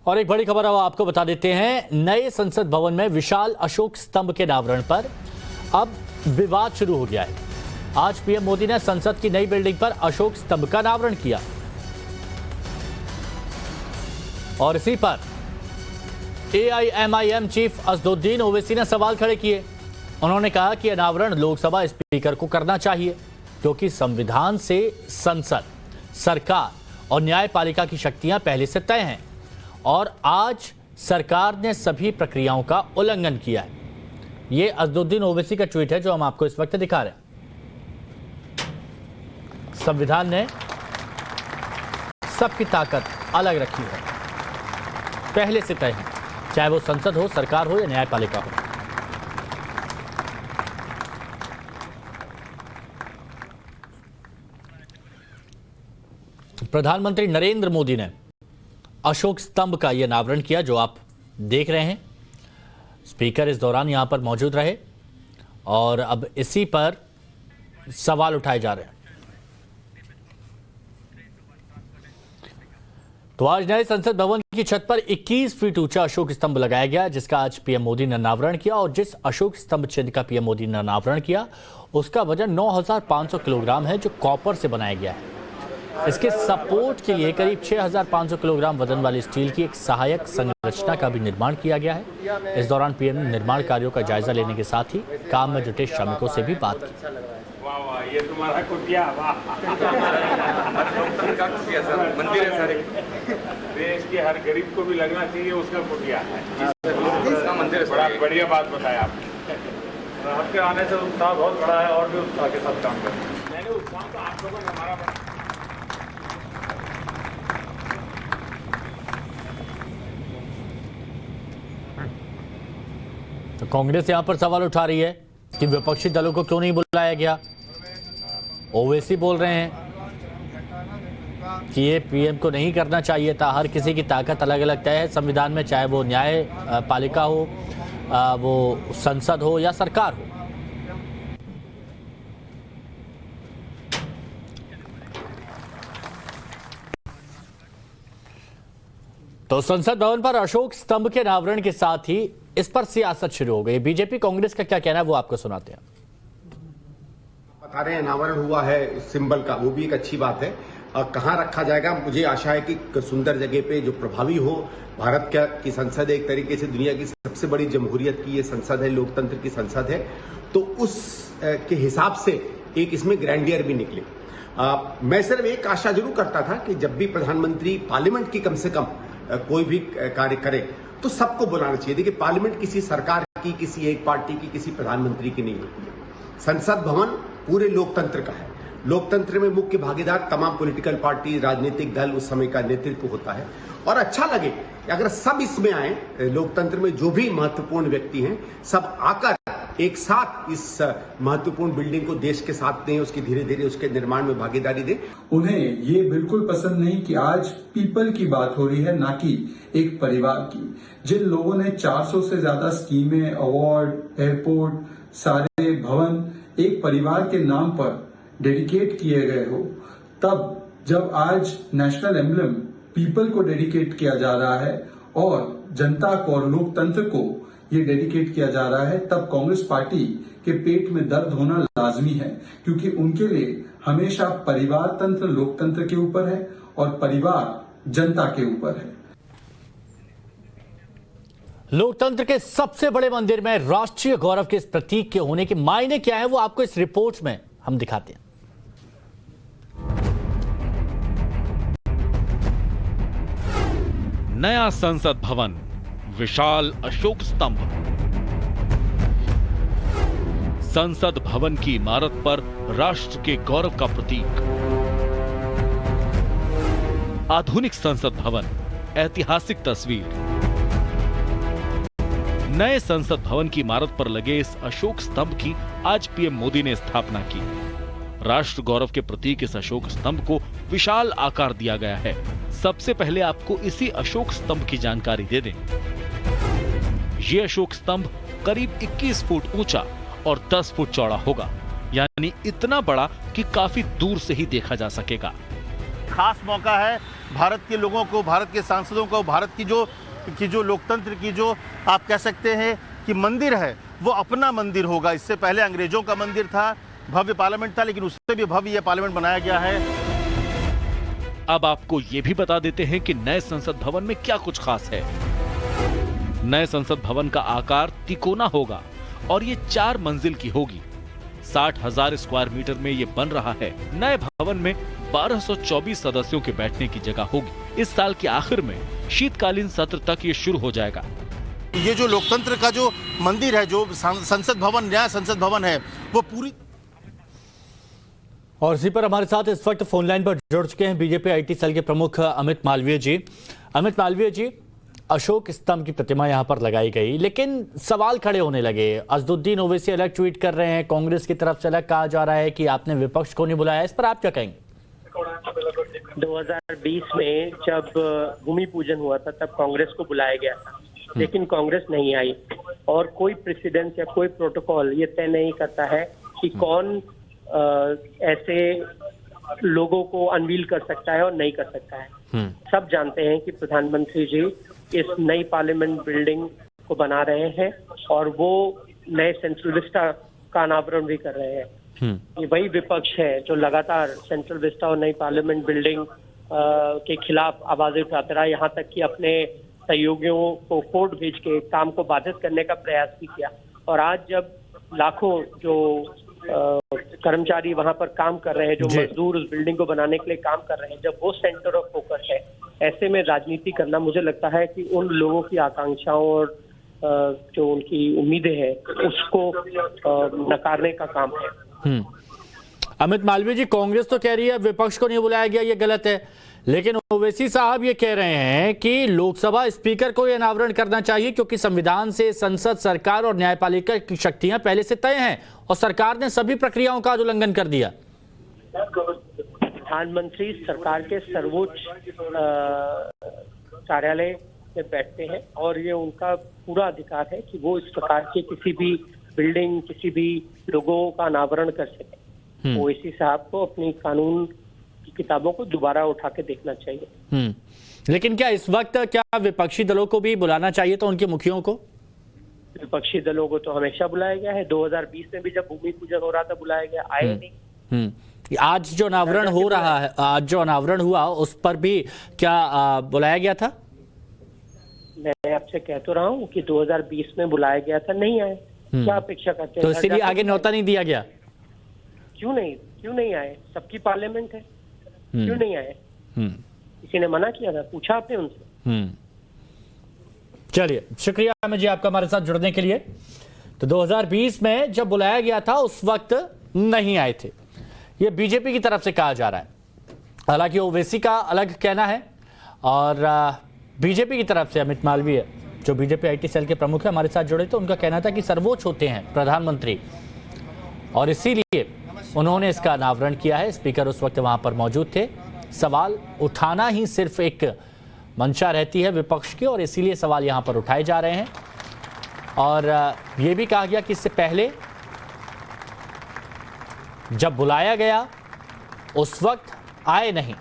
और एक बड़ी खबर अब आपको बता देते हैं। नए संसद भवन में विशाल अशोक स्तंभ के अनावरण पर अब विवाद शुरू हो गया है। आज पीएम मोदी ने संसद की नई बिल्डिंग पर अशोक स्तंभ का अनावरण किया और इसी पर एआईएमआईएम चीफ असदुद्दीन ओवैसी ने सवाल खड़े किए। उन्होंने कहा कि अनावरण लोकसभा स्पीकर को करना चाहिए क्योंकि संविधान से संसद, सरकार और न्यायपालिका की शक्तियां पहले से तय हैं और आज सरकार ने सभी प्रक्रियाओं का उल्लंघन किया है। यह असदुद्दीन ओवैसी का ट्वीट है जो हम आपको इस वक्त दिखा रहे हैं। संविधान ने सबकी ताकत अलग रखी है, पहले से तय है, चाहे वो संसद हो, सरकार हो या न्यायपालिका हो। प्रधानमंत्री नरेंद्र मोदी ने अशोक स्तंभ का यह अनावरण किया जो आप देख रहे हैं। स्पीकर इस दौरान यहां पर मौजूद रहे और अब इसी पर सवाल उठाए जा रहे हैं। तो आज नए संसद भवन की छत पर 21 फीट ऊंचा अशोक स्तंभ लगाया गया जिसका आज पीएम मोदी ने अनावरण किया और जिस अशोक स्तंभ चिन्ह का पीएम मोदी ने अनावरण किया उसका वजन 9500 किलोग्राम है जो कॉपर से बनाया गया है। इसके सपोर्ट के लिए करीब 6500 किलोग्राम वजन वाली स्टील की एक सहायक संरचना का भी निर्माण किया गया है। इस दौरान पीएम ने निर्माण कार्यों का जायजा लेने के साथ ही काम में जुटे श्रमिकों से भी बात की। वाह, ये तुम्हारा कुटिया, वाह। मंदिर है सारे, देश के हर गरीब को भी लगना चाहिए उसका कुटिया है। इसका मंदिर है। बड़ा बढ़िया बात बताया आपने। आपके आने से उत्साह बहुत बड़ा है और भी उत्साह के साथ काम करें। मैंने उत्साह तो आप लोगों ने हमारा तो कांग्रेस यहां पर सवाल उठा रही है कि विपक्षी दलों को क्यों नहीं बुलाया गया। ओवैसी बोल रहे हैं कि ये पीएम को नहीं करना चाहिए था। हर किसी की ताकत अलग अलग तय है संविधान में, चाहे वो न्यायपालिका हो, वो संसद हो या सरकार हो। तो संसद भवन पर अशोक स्तंभ के अनावरण के साथ ही इस पर सियासत शुरू हो गई। बीजेपी कांग्रेस का क्या कहना है वो आपको सुनाते हैं। बता रहे हैं अनावरण हुआ है सिंबल का, वो भी एक अच्छी बात है। कहाँ रखा जाएगा, मुझे आशा है कि सुंदर जगह पे जो प्रभावी हो। भारत की संसद है, एक तरीके से दुनिया की सबसे बड़ी जमहूरियत की ये संसद है, लोकतंत्र की संसद है, तो उस के हिसाब से एक इसमें ग्रैंडियर भी निकले। मैं सिर्फ एक आशा जरूर करता था कि जब भी प्रधानमंत्री पार्लियामेंट की कम से कम कोई भी कार्य करे तो सबको बुलाना चाहिए। देखिए, पार्लियामेंट किसी सरकार की, किसी एक पार्टी की, किसी प्रधानमंत्री की नहीं होती है। संसद भवन पूरे लोकतंत्र का है। लोकतंत्र में मुख्य भागीदार तमाम पॉलिटिकल पार्टी, राजनीतिक दल उस समय का नेतृत्व होता है और अच्छा लगे कि अगर सब इसमें आए, लोकतंत्र में जो भी महत्वपूर्ण व्यक्ति हैं सब आकर एक साथ इस महत्वपूर्ण बिल्डिंग को देश के साथ दें, उसकी धीरे धीरे उसके निर्माण में भागीदारी दें। उन्हें ये बिल्कुल पसंद नहीं कि आज पीपल की बात हो रही है, ना कि एक परिवार की। जिन लोगों ने 400 से ज्यादा स्कीमें, अवार्ड, एयरपोर्ट, सारे भवन एक परिवार के नाम पर डेडिकेट किए गए हो, तब जब आज नेशनल एम्ब्लम पीपल को डेडिकेट किया जा रहा है और जनता को और लोकतंत्र को ये डेडिकेट किया जा रहा है, तब कांग्रेस पार्टी के पेट में दर्द होना लाजमी है क्योंकि उनके लिए हमेशा परिवार तंत्र लोकतंत्र के ऊपर है और परिवार जनता के ऊपर है। लोकतंत्र के सबसे बड़े मंदिर में राष्ट्रीय गौरव के इस प्रतीक के होने के मायने क्या है वो आपको इस रिपोर्ट में हम दिखाते हैं। नया संसद भवन, विशाल अशोक स्तंभ। संसद भवन की इमारत पर राष्ट्र के गौरव का प्रतीक। आधुनिक संसद भवन, ऐतिहासिक तस्वीर। नए संसद भवन की इमारत पर लगे इस अशोक स्तंभ की आज पीएम मोदी ने स्थापना की। राष्ट्र गौरव के प्रतीक इस अशोक स्तंभ को विशाल आकार दिया गया है। सबसे पहले आपको इसी अशोक स्तंभ की जानकारी दे दें। ये अशोक स्तंभ करीब 21 फुट ऊंचा और 10 फुट चौड़ा होगा, यानी इतना बड़ा कि काफी दूर से ही देखा जा सकेगा। खास मौका है भारत के लोगों को, भारत के सांसदों को, भारत की जो लोकतंत्र की जो आप कह सकते हैं कि मंदिर है, वो अपना मंदिर होगा। इससे पहले अंग्रेजों का मंदिर था, भव्य पार्लियामेंट था, लेकिन उससे भी भव्य यह पार्लियामेंट बनाया गया है। अब आपको ये भी बता देते हैं कि नए संसद भवन में क्या कुछ खास है। नए संसद भवन का आकार तिकोना होगा और ये 4 मंजिल की होगी। 60,000 स्क्वायर मीटर में ये बन रहा है। नए भवन में 1224 सदस्यों के बैठने की जगह होगी। इस साल के आखिर में शीतकालीन सत्र तक ये शुरू हो जाएगा। ये जो लोकतंत्र का जो मंदिर है, जो संसद भवन, नया संसद भवन है, वो पूरी। और इसी पर हमारे साथ इस वक्त फोन लाइन पर जुड़ चुके हैं बीजेपी आईटी सेल के प्रमुख अमित मालवीय जी। अमित मालवीय जी, अशोक स्तंभ की प्रतिमा यहां पर लगाई गई, लेकिन सवाल खड़े होने लगे। अजदुद्दीन ओवैसी अलग ट्वीट कर रहे हैं, कांग्रेस की तरफ से अलग कहा जा रहा है कि आपने विपक्ष को नहीं बुलाया। इस पर आप क्या कहेंगे? 2020 में जब भूमि पूजन हुआ था तब कांग्रेस को बुलाया गया था, लेकिन कांग्रेस नहीं आई। और कोई प्रेसिडेंस या कोई प्रोटोकॉल ये तय नहीं करता है कि कौन ऐसे लोगों को अनवील कर सकता है और नहीं कर सकता है। सब जानते हैं कि प्रधानमंत्री जी इस नई पार्लियामेंट बिल्डिंग को बना रहे हैं और वो नए सेंट्रल विस्टा का अनावरण भी कर रहे हैं। ये वही विपक्ष है जो लगातार सेंट्रल विस्टा और नई पार्लियामेंट बिल्डिंग के खिलाफ आवाजें उठाता रहा, यहाँ तक कि अपने सहयोगियों को कोर्ट भेज के काम को बाधित करने का प्रयास भी किया। और आज जब लाखों जो कर्मचारी वहां पर काम कर रहे हैं, जो मजदूर उस बिल्डिंग को बनाने के लिए काम कर रहे हैं, जब वो सेंटर ऑफ फोकस है, ऐसे में राजनीति करना मुझे लगता है कि उन लोगों की आकांक्षाओं और जो उनकी उम्मीदें हैं उसको नकारने का काम है। अमित मालवीय जी, कांग्रेस तो कह रही है विपक्ष को नहीं बुलाया गया, ये गलत है, लेकिन ओवैसी साहब ये कह रहे हैं कि लोकसभा स्पीकर को यह अनावरण करना चाहिए क्योंकि संविधान से संसद, सरकार और न्यायपालिका की शक्तियां पहले से तय हैं और सरकार ने सभी प्रक्रियाओं का उल्लंघन कर दिया। प्रधानमंत्री सरकार के सर्वोच्च कार्यालय में बैठते हैं और ये उनका पूरा अधिकार है कि वो इस प्रकार के किसी भी बिल्डिंग, किसी भी लोगों का अनावरण कर सकें। ओवैसी साहब को अपनी कानून की किताबों को दोबारा उठा के देखना चाहिए। लेकिन क्या इस वक्त क्या विपक्षी दलों को भी बुलाना चाहिए तो उनके मुखियों को? विपक्षी दलों को तो हमेशा बुलाया गया है। 2020 में भी जब भूमि पूजन हो रहा था बुलाया गया, आए नहीं। आज जो अनावरण हो रहा है, आज जो अनावरण हुआ उस पर भी क्या बुलाया गया था? मैं आपसे कह तो रहा हूँ कि 2020 में बुलाया गया था, नहीं आए। क्या अपेक्षा करते हैं? तो इसीलिए आगे न्योता नहीं दिया गया? क्यों नहीं आए? सबकी पार्लियामेंट है, क्यों नहीं आए? किसी ने मना किया था? पूछा आपने उनसे? चलिए, शुक्रिया अमित जी आपका हमारे साथ जुड़ने के लिए। तो 2020 में जब बुलाया गया था उस वक्त नहीं आए थे, ये बीजेपी की तरफ से कहा जा रहा है। हालांकि ओवैसी का अलग कहना है और बीजेपी की तरफ से अमित मालवीय जो बीजेपी आईटी सेल के प्रमुख है हमारे साथ जुड़े, तो उनका कहना था कि सर्वोच्च होते हैं प्रधानमंत्री और इसीलिए उन्होंने इसका अनावरण किया है। स्पीकर उस वक्त वहां पर मौजूद थे। सवाल उठाना ही सिर्फ एक मंशा रहती है विपक्ष की और इसीलिए सवाल यहां पर उठाए जा रहे हैं। और यह भी कहा गया कि इससे पहले जब बुलाया गया उस वक्त आए नहीं।